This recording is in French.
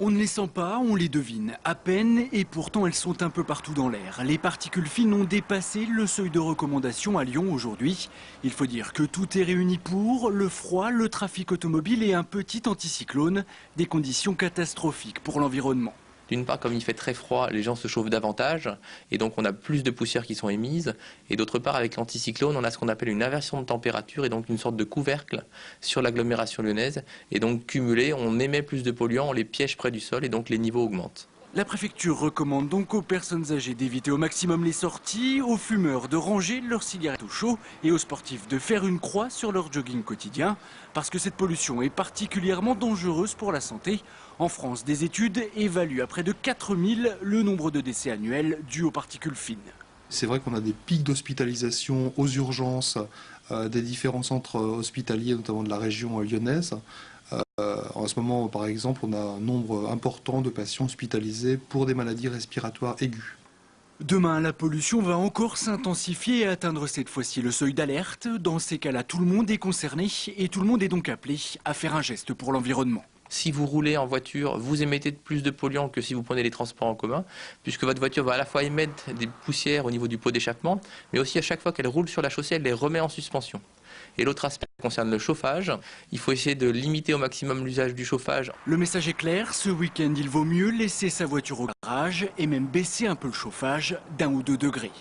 On ne les sent pas, on les devine à peine et pourtant elles sont un peu partout dans l'air. Les particules fines ont dépassé le seuil de recommandation à Lyon aujourd'hui. Il faut dire que tout est réuni pour le froid, le trafic automobile et un petit anticyclone, des conditions catastrophiques pour l'environnement. D'une part, comme il fait très froid, les gens se chauffent davantage et donc on a plus de poussières qui sont émises. Et d'autre part, avec l'anticyclone, on a ce qu'on appelle une inversion de température et donc une sorte de couvercle sur l'agglomération lyonnaise. Et donc cumulé, on émet plus de polluants, on les piège près du sol et donc les niveaux augmentent. La préfecture recommande donc aux personnes âgées d'éviter au maximum les sorties, aux fumeurs de ranger leurs cigarettes au chaud et aux sportifs de faire une croix sur leur jogging quotidien parce que cette pollution est particulièrement dangereuse pour la santé. En France, des études évaluent à près de 4000 le nombre de décès annuels dus aux particules fines. C'est vrai qu'on a des pics d'hospitalisation aux urgences des différents centres hospitaliers, notamment de la région lyonnaise. En ce moment, par exemple, on a un nombre important de patients hospitalisés pour des maladies respiratoires aiguës. Demain, la pollution va encore s'intensifier et atteindre cette fois-ci le seuil d'alerte. Dans ces cas-là, tout le monde est concerné et tout le monde est donc appelé à faire un geste pour l'environnement. Si vous roulez en voiture, vous émettez plus de polluants que si vous prenez les transports en commun, puisque votre voiture va à la fois émettre des poussières au niveau du pot d'échappement, mais aussi à chaque fois qu'elle roule sur la chaussée, elle les remet en suspension. Et l'autre aspect concerne le chauffage. Il faut essayer de limiter au maximum l'usage du chauffage. Le message est clair, ce week-end, il vaut mieux laisser sa voiture au garage et même baisser un peu le chauffage d'1 ou 2 degrés.